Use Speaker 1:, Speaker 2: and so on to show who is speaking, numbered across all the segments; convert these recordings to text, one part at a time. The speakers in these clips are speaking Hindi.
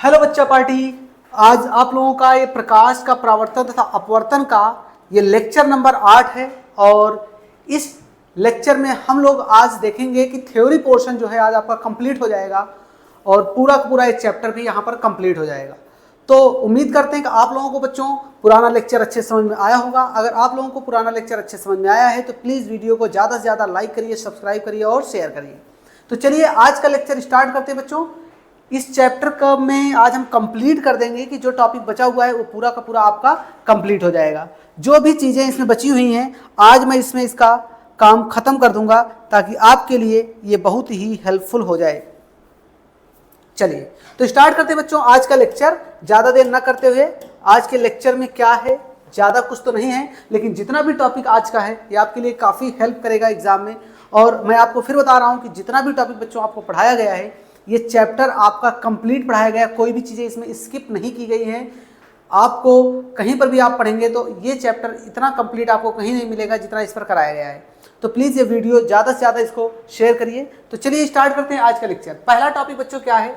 Speaker 1: हेलो बच्चा पार्टी। आज आप लोगों का ये प्रकाश का परावर्तन तथा अपवर्तन का ये लेक्चर नंबर 8 है और इस लेक्चर में हम लोग आज देखेंगे कि थ्योरी पोर्शन जो है आज आपका कंप्लीट हो जाएगा और पूरा का पूरा एक चैप्टर भी यहाँ पर कंप्लीट हो जाएगा। तो उम्मीद करते हैं कि आप लोगों को बच्चों पुराना लेक्चर अच्छे समझ में आया होगा। अगर आप लोगों को पुराना लेक्चर अच्छे समझ में आया है तो प्लीज़ वीडियो को ज़्यादा से ज़्यादा लाइक करिए, सब्सक्राइब करिए और शेयर करिए। तो चलिए आज का लेक्चर स्टार्ट करते हैं बच्चों। इस चैप्टर का में आज हम कंप्लीट कर देंगे कि जो टॉपिक बचा हुआ है वो पूरा का पूरा आपका कंप्लीट हो जाएगा। जो भी चीज़ें इसमें बची हुई हैं आज मैं इसमें इसका काम ख़त्म कर दूंगा ताकि आपके लिए ये बहुत ही हेल्पफुल हो जाए। चलिए तो स्टार्ट करते हैं बच्चों आज का लेक्चर। ज़्यादा देर ना करते हुए आज के लेक्चर में क्या है, ज़्यादा कुछ तो नहीं है, लेकिन जितना भी टॉपिक आज का है ये आपके लिए काफ़ी हेल्प करेगा एग्जाम में। और मैं आपको फिर बता रहा हूँ कि जितना भी टॉपिक बच्चों आपको पढ़ाया गया है ये चैप्टर आपका कंप्लीट पढ़ाया गया, कोई भी चीज़ें इसमें स्किप नहीं की गई हैं। आपको कहीं पर भी आप पढ़ेंगे तो ये चैप्टर इतना कंप्लीट आपको कहीं नहीं मिलेगा जितना इस पर कराया गया है। तो प्लीज़ ये वीडियो ज़्यादा से ज़्यादा इसको शेयर करिए। तो चलिए स्टार्ट करते हैं आज का लेक्चर। पहला टॉपिक बच्चों क्या है?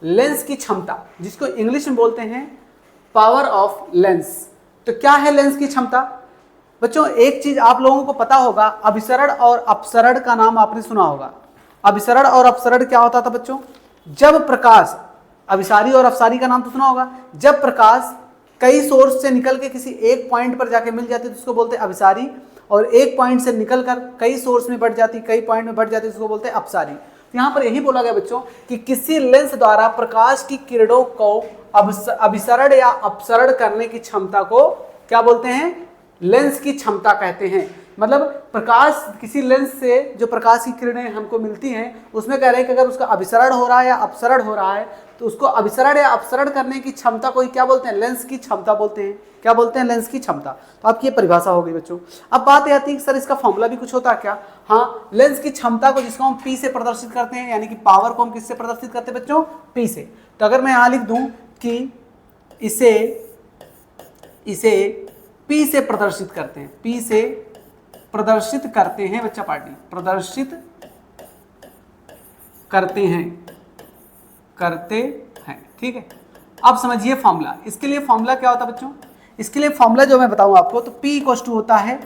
Speaker 1: लेंस की क्षमता, जिसको इंग्लिश में बोलते हैं पावर ऑफ लेंस। तो क्या है लेंस की क्षमता? बच्चों एक चीज़ आप लोगों को पता होगा, अभिसरण और अपसरण का नाम आपने सुना होगा। अभिसरण और अपसरण क्या होता था बच्चों? जब प्रकाश, अभिसारी और अपसारी का नाम तो सुना होगा, जब प्रकाश कई सोर्स से निकल के किसी एक पॉइंट पर जाके मिल जाती तो उसको बोलते हैं अभिसारी, और एक पॉइंट से निकलकर कई सोर्स में बढ़ जाती, कई पॉइंट में बढ़ जाती उसको बोलते हैं अपसारी। तो यहाँ पर यही बोला गया बच्चों कि किसी लेंस द्वारा प्रकाश की किरणों को अभिसरण या अपसरण करने की क्षमता को क्या बोलते हैं? लेंस की क्षमता कहते हैं। मतलब प्रकाश, किसी लेंस से जो प्रकाश की किरणें हमको मिलती हैं उसमें कह रहे हैं कि अगर उसका अभिसरण हो रहा है या अपसरण हो रहा है तो उसको अभिसरण या अपसरण करने की क्षमता को ही क्या बोलते हैं? लेंस की क्षमता बोलते हैं। क्या बोलते हैं? लेंस की क्षमता। तो आपकी ये परिभाषा होगी बच्चों। अब बात आती है कि सर इसका फॉर्मूला भी कुछ होता है क्या? हाँ, लेंस की क्षमता को जिसको हम P से प्रदर्शित करते हैं, यानी कि पावर को हम किससे प्रदर्शित करते हैं बच्चों? P से। तो अगर मैं यहाँ लिख दूँ कि इसे P से प्रदर्शित करते हैं, P से प्रदर्शित करते हैं बच्चा पार्टी, प्रदर्शित करते हैं, ठीक है। अब समझिए फॉर्मूला। इसके लिए फॉर्मूला क्या होता है बच्चों? इसके लिए फॉर्मूला जो मैं बताऊं आपको, तो P इक्वल टू होता है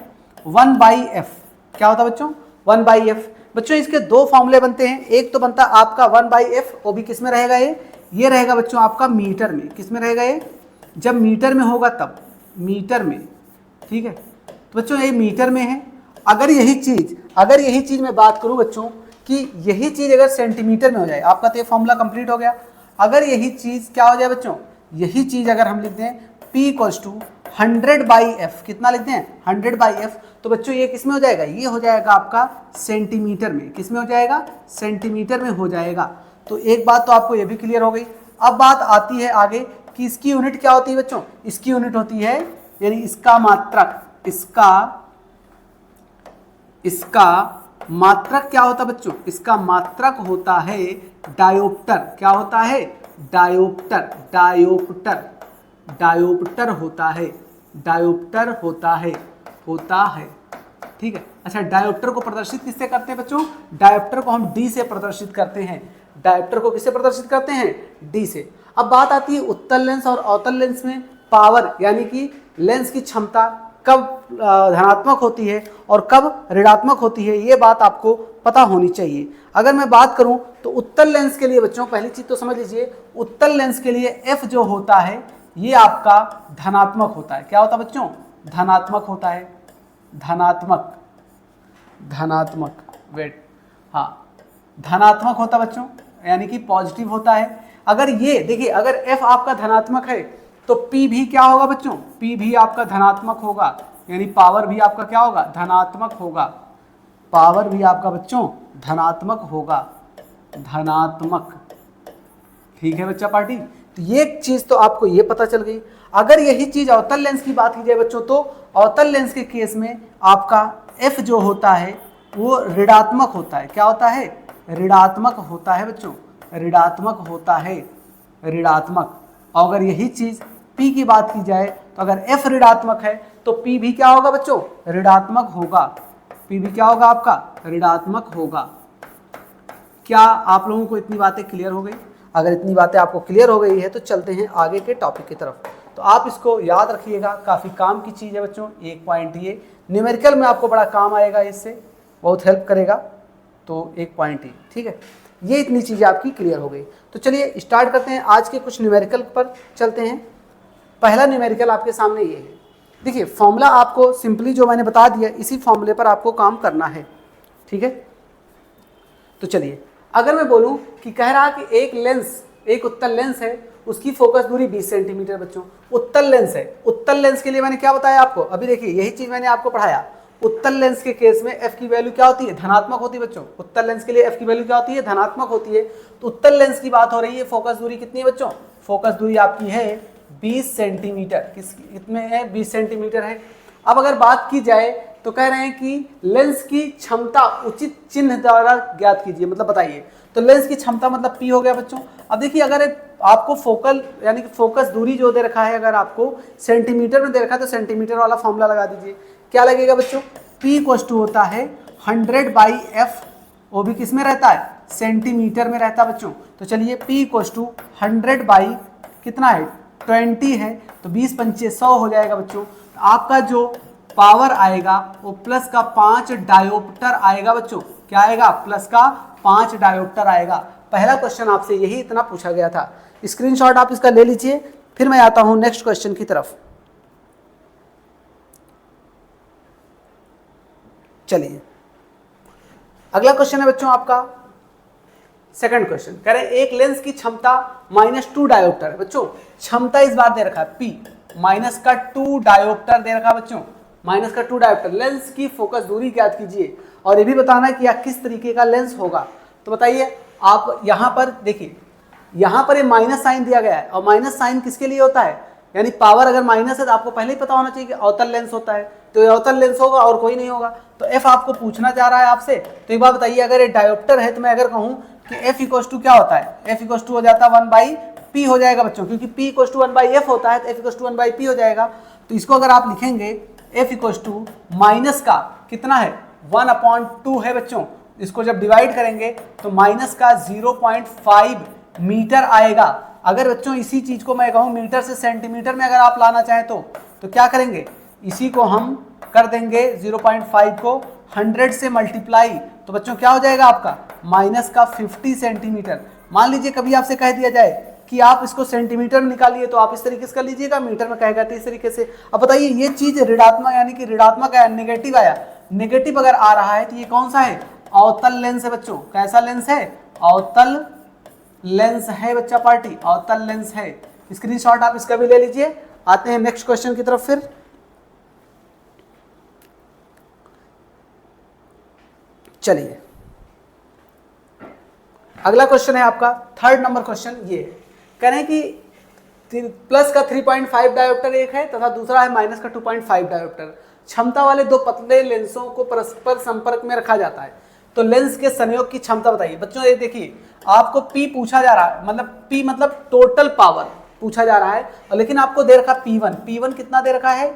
Speaker 1: 1/f। क्या होता है बच्चों? 1/f। बच्चों इसके दो फॉर्मूले बनते हैं। एक तो बनता है आपका 1/f, वो भी किस में रहेगा? ये रहेगा बच्चों आपका मीटर में। किस में रहेगा ये? जब मीटर में होगा तब, मीटर में, ठीक है। तो बच्चों ये मीटर में है। अगर यही चीज मैं बात करूं बच्चों कि यही चीज अगर सेंटीमीटर में हो जाए, आपका तो ये फॉर्मूला कंप्लीट हो गया। अगर यही चीज क्या हो जाए बच्चों? यही चीज अगर हम लिख दें P इक्वल्स टू 100/f, कितना लिखते हैं? 100/f। तो बच्चों ये किस में हो जाएगा? ये हो जाएगा आपका सेंटीमीटर में। किस में हो जाएगा? सेंटीमीटर में हो जाएगा। तो एक बात तो आपको ये भी क्लियर हो गई। अब बात आती है आगे कि इसकी यूनिट क्या होती है बच्चों? इसकी यूनिट होती है, यानी इसका मात्रक, इसका मात्रक क्या होता है बच्चों? इसका मात्रक होता है डायोप्टर। क्या होता है? डायोप्टर होता है, ठीक है। अच्छा, डायोप्टर को प्रदर्शित किससे करते हैं बच्चों? डायोप्टर को हम D से प्रदर्शित करते हैं। डायोप्टर को किससे प्रदर्शित करते हैं? D से। अब बात आती है उत्तल लेंस और अवतल लेंस में पावर, यानी कि लेंस की क्षमता कब धनात्मक होती है और कब ऋणात्मक होती है, ये बात आपको पता होनी चाहिए। अगर मैं बात करूं तो उत्तल लेंस के लिए बच्चों पहली चीज तो समझ लीजिए, उत्तल लेंस के लिए F जो होता है ये आपका धनात्मक होता है। क्या होता है बच्चों? धनात्मक होता है। धनात्मक वेट, हाँ, धनात्मक होता है बच्चों, यानी कि पॉजिटिव होता है। अगर ये देखिए, अगर F आपका धनात्मक है तो P भी क्या होगा बच्चों? P भी आपका धनात्मक होगा, यानी पावर भी आपका क्या होगा? धनात्मक होगा। पावर भी आपका बच्चों धनात्मक होगा, धनात्मक, ठीक है बच्चा पार्टी। तो ये चीज तो आपको ये पता चल गई। अगर यही चीज अवतल लेंस की बात की जाए बच्चों, तो अवतल लेंस के केस में आपका F जो होता है वो ऋणात्मक होता है। क्या होता है? ऋणात्मक होता है बच्चों, ऋणात्मक होता है, ऋणात्मक। और अगर यही चीज P की बात की जाए तो अगर F ऋणात्मक है तो P भी क्या होगा बच्चों? ऋणात्मक होगा। P भी क्या होगा आपका? ऋणात्मक होगा। क्या आप लोगों को इतनी बातें क्लियर हो गई? अगर इतनी बातें आपको क्लियर हो गई है तो चलते हैं आगे के टॉपिक की तरफ। तो आप इसको याद रखिएगा, काफ़ी काम की चीज़ है बच्चों। एक पॉइंट ये न्यूमेरिकल में आपको बड़ा काम आएगा, इससे बहुत हेल्प करेगा। तो एक पॉइंट ही, ठीक है, ये इतनी चीज़ें आपकी क्लियर हो गई। तो चलिए स्टार्ट करते हैं, आज के कुछ न्यूमेरिकल पर चलते हैं। पहला न्यूमेरिकल आपके सामने ये है। देखिए फॉर्मूला आपको सिंपली जो मैंने बता दिया, इसी फॉर्मूले पर आपको काम करना है, ठीक है। तो चलिए, अगर मैं बोलूं कि कह रहा कि एक लेंस, एक उत्तल लेंस है, उसकी फोकस दूरी 20 सेंटीमीटर बच्चों, उत्तल लेंस है। उत्तल लेंस के लिए मैंने क्या बताया आपको, अभी देखिए यही चीज मैंने आपको पढ़ाया। उत्तल लेंस के केस में f की वैल्यू क्या होती है, धनात्मक होती है बच्चों। उत्तल लेंस के लिए f की वैल्यू क्या होती है, धनात्मक होती है। तो उत्तल लेंस की बात हो रही है, फोकस दूरी कितनी है बच्चों, फोकस दूरी आपकी है 20 सेंटीमीटर। कितने है, 20 सेंटीमीटर है। अब अगर बात की जाए तो कह रहे हैं कि लेंस की क्षमता उचित चिन्ह द्वारा ज्ञात कीजिए, मतलब बताइए। तो लेंस की क्षमता मतलब P हो गया बच्चों। अब देखिए अगर आपको फोकल यानी कि फोकस दूरी जो दे रखा है, अगर आपको सेंटीमीटर में दे रखा है तो सेंटीमीटर वाला फॉर्मूला लगा दीजिए। क्या लगेगा बच्चों, P इक्वल टू होता है 100/f, वो भी किस में रहता है, सेंटीमीटर में रहता है बच्चों। तो चलिए P इक्वल टू 100 कितना है, 20 है, तो 20 पंचे 100 हो जाएगा बच्चों। आपका जो पावर आएगा वो प्लस का 5 डायोप्टर आएगा बच्चों। क्या आएगा, प्लस का 5 डायोप्टर आएगा। पहला क्वेश्चन आपसे यही इतना पूछा गया था, स्क्रीनशॉट आप इसका ले लीजिए। फिर मैं आता हूं नेक्स्ट क्वेश्चन की तरफ। चलिए अगला क्वेश्चन है बच्चों आपका सेकंड क्वेश्चन। कह रहे हैं एक लेंस की क्षमता -2 डायोप्टर है बच्चों। क्षमता इस बार दे रखा है P, माइनस का 2 डायोप्टर दे रखा है बच्चों, माइनस का 2 डायोप्टर। लेंस की फोकस दूरी ज्ञात कीजिए और ये भी बताना है कि यह किस तरीके का लेंस होगा। तो बताइए आप, यहाँ पर देखिए, यहाँ पर ये माइनस साइन दिया गया है, और माइनस साइन किसके लिए होता है, यानी पावर अगर माइनस है तो आपको पहले ही पता होना चाहिए कि अवतल लेंस होता है, तो ये अवतल लेंस होगा और कोई नहीं होगा। तो f आपको पूछना चाह रहा है आपसे। तो एक बात बताइए, अगर ये डायोप्टर है तो मैं अगर कहूँ कि f इक्वल टू क्या होता है, f इक्वल टू हो जाता है 1/p हो जाएगा बच्चों, क्योंकि p इक्वल टू 1/f होता है तो f इक्वल टू 1/p हो जाएगा। तो इसको अगर आप लिखेंगे f इक्वल टू माइनस का कितना है, 1/2 है बच्चों। इसको जब डिवाइड करेंगे तो माइनस का 0.5 मीटर आएगा। अगर बच्चों इसी चीज को मैं कहूँ मीटर से सेंटीमीटर में अगर आप लाना चाहें तो क्या करेंगे, इसी को हम कर देंगे 0.5 को 100 से मल्टीप्लाई, तो बच्चों क्या हो जाएगा आपका, माइनस का 50 सेंटीमीटर। मान लीजिए कभी आपसे कह दिया जाए कि आप इसको सेंटीमीटर में निकालिए, तो आप इस तरीके से कर लीजिएगा, मीटर में कहेगा तो इस तरीके से। अब बताइए ये चीज ऋणात्मक यानी कि ऋणात्मक आया, नेगेटिव आया, नेगेटिव अगर आ रहा है तो ये कौन सा है, अवतल लेंस है बच्चों। कैसा लेंस है, अवतल लेंस है बच्चा पार्टी, अवतल लेंस है। स्क्रीनशॉट आप इसका भी ले लीजिए। आते हैं नेक्स्ट क्वेश्चन की तरफ। फिर चलिए अगला क्वेश्चन है आपका थर्ड नंबर क्वेश्चन। ये कह रहे हैं कि प्लस का 3.5 डायोप्टर एक है तथा दूसरा है माइनस का 2.5 डायोप्टर। क्षमता वाले दो पतले लेंसों को परस्पर संपर्क में रखा जाता है, तो लेंस के संयोग की क्षमता बताइए। बच्चों ये देखिए आपको P पूछा जा रहा है, मतलब P मतलब टोटल पावर पूछा जा रहा है, और लेकिन आपको दे रखा P1 कितना दे रखा है,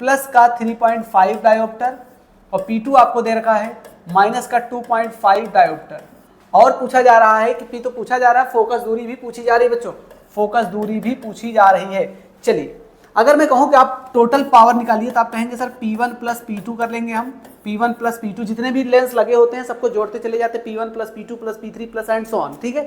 Speaker 1: प्लस का 3.5 डायोप्टर, और P2 आपको दे रखा है माइनस का 2.5 डायोप्टर। और पूछा जा रहा है कि P तो पूछा जा रहा है, फोकस दूरी भी पूछी जा रही है बच्चों, फोकस दूरी भी पूछी जा रही है। चलिए अगर मैं कहूँ कि आप टोटल पावर निकालिए तो आप कहेंगे सर P1 प्लस P2 कर लेंगे हम। P1 प्लस P2 जितने भी लेंस लगे होते हैं सबको जोड़ते चले जाते हैं, P1 plus P2 plus P3 plus and so on, ठीक है।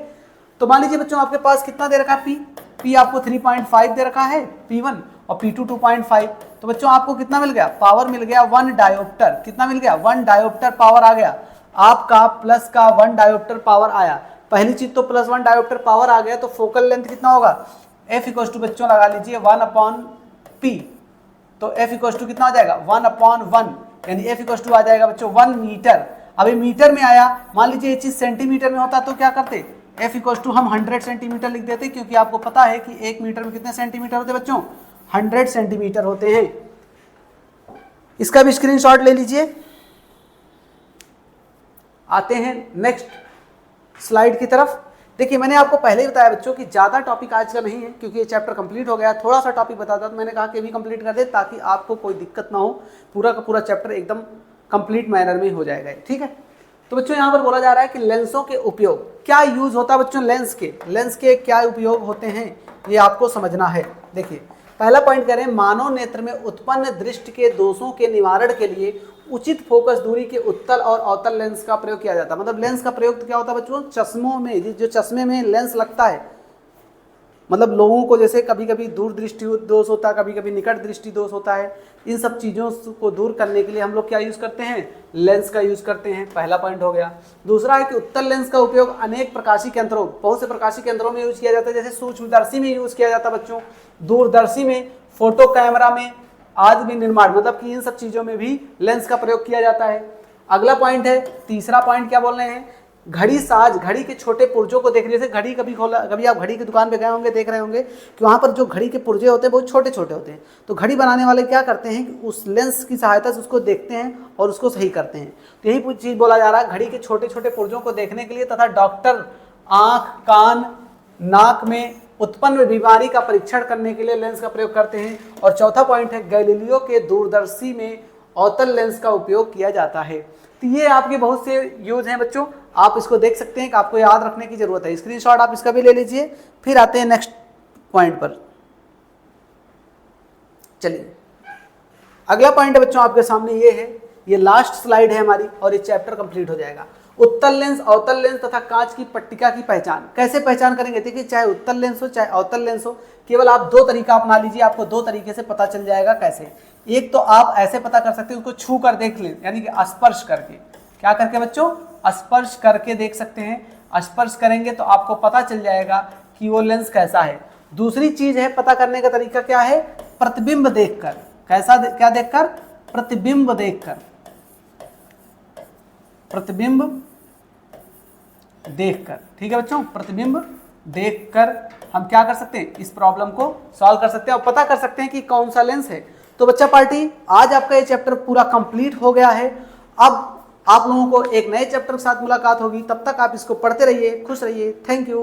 Speaker 1: तो मान लीजिए बच्चों आपके पास कितना दे रखा है P आपको 3.5 दे रखा है P1, और P2 2.5। तो बच्चों आपको कितना मिल गया, पावर मिल गया 1 डायोप्टर। कितना मिल गया, 1 डायोप्टर पावर आ गया आपका, प्लस का 1 डायोप्टर पावर आया। पहली चीज तो प्लस 1 डायोप्टर पावर आ गया, तो फोकल लेंथ कितना होगा, F इक्वल टू बच्चों लगा लीजिए 1/P। तो F इक्वल टू कितना हो जाएगा 1/1, यानी F इक्वल टू आ जाएगा बच्चों 1 मीटर। अभी मीटर में आया, मान लीजिए ये चीज सेंटीमीटर में होता तो क्या करते, F इक्वल टू हम 100 सेंटीमीटर लिख देते, क्योंकि आपको पता है कि 1 मीटर में कितने सेंटीमीटर होते हैं बच्चों, 100 सेंटीमीटर होते हैं। इसका भी स्क्रीनशॉट ले लीजिए। आते हैं नेक्स्ट स्लाइड की तरफ। देखिए मैंने आपको पहले ही बताया बच्चों कि ज़्यादा टॉपिक आज का नहीं है, क्योंकि ये चैप्टर कंप्लीट हो गया। थोड़ा सा टॉपिक बताता तो मैंने कहा कि भी कंप्लीट कर दे ताकि आपको कोई दिक्कत ना हो, पूरा का पूरा चैप्टर एकदम कंप्लीट मैनर में हो जाएगा, ठीक है। तो बच्चों यहाँ पर बोला जा रहा है कि लेंसों के उपयोग, क्या यूज होता है बच्चों लेंस के क्या उपयोग होते हैं, ये आपको समझना है। देखिए पहला पॉइंट करें, मानव नेत्र में उत्पन्न दृष्टि के दोषों के निवारण के लिए उचित फोकस दूरी के उत्तल और अवतल लेंस का प्रयोग किया जाता है। मतलब लेंस का प्रयोग तो क्या होता है बच्चों, चश्मों में, जो चश्मे में लेंस लगता है, मतलब लोगों को जैसे कभी कभी दूर दृष्टि दोष होता है, कभी कभी निकट दृष्टि दोष होता है, इन सब चीज़ों को दूर करने के लिए हम लोग क्या यूज़ करते हैं, लेंस का यूज़ करते हैं। पहला पॉइंट हो गया। दूसरा है कि उत्तल लेंस का उपयोग अनेक प्रकाशीय केंद्रों, बहुत से प्रकाशीय केंद्रों में यूज़ किया जाता है, जैसे सूक्ष्मदर्शी में यूज़ किया जाता है बच्चों, दूरदर्शी में, फोटो कैमरा में आदि भी निर्माण, मतलब कि इन सब चीज़ों में भी लेंस का प्रयोग किया जाता है। अगला पॉइंट है, तीसरा पॉइंट क्या बोल रहे हैं, घड़ी साज, घड़ी के छोटे पुर्जों को देखने से, घड़ी कभी खोला, कभी आप घड़ी की दुकान पे गए होंगे, देख रहे होंगे कि वहाँ पर जो घड़ी के पुर्जे होते हैं बहुत छोटे छोटे होते हैं। तो घड़ी बनाने वाले क्या करते हैं कि उस लेंस की सहायता से उसको देखते हैं और उसको सही करते हैं। तो यही चीज़ बोला जा रहा है, घड़ी के छोटे छोटे पुर्जों को देखने के लिए तथा डॉक्टर आँख, कान, नाक में उत्पन्न बीमारी का परीक्षण करने के लिए लेंस का प्रयोग करते हैं। और चौथा पॉइंट है, गैलीलियो के दूरदर्शी में अवतल लेंस का उपयोग किया जाता है। तो ये आपके बहुत से यूज हैं बच्चों, आप इसको देख सकते हैं कि आपको याद रखने की जरूरत है। स्क्रीनशॉट आप इसका भी ले लीजिए। फिर आते हैं नेक्स्ट पॉइंट पर। चलिए अगला पॉइंट है बच्चों आपके सामने ये है, ये लास्ट स्लाइड है हमारी और ये चैप्टर कंप्लीट हो जाएगा। उत्तल लेंस, अवतल लेंस तथा कांच की पट्टिका की पहचान। कैसे पहचान करेंगे, देखिए चाहे उत्तल लेंस हो चाहे अवतल लेंस हो, केवल आप दो तरीका अपना लीजिए, आपको दो तरीके से पता चल जाएगा। कैसे, एक तो आप ऐसे पता कर सकते हैं, उसको छू कर देख लें, यानी कि स्पर्श करके। क्या करके बच्चों, स्पर्श करके देख सकते हैं। स्पर्श करेंगे तो आपको पता चल जाएगा कि वो लेंस कैसा है। दूसरी चीज है पता करने का तरीका क्या है, प्रतिबिंब देखकर। कैसा क्या देखकर, प्रतिबिंब देखकर, प्रतिबिंब देखकर। ठीक है बच्चों, प्रतिबिंब देखकर हम क्या कर सकते हैं, इस प्रॉब्लम को सॉल्व कर सकते हैं और पता कर सकते हैं कि कौन सा लेंस है। तो बच्चा पार्टी, आज आपका ये चैप्टर पूरा कंप्लीट हो गया है। अब आप लोगों को एक नए चैप्टर के साथ मुलाकात होगी, तब तक आप इसको पढ़ते रहिए, खुश रहिए। Thank you.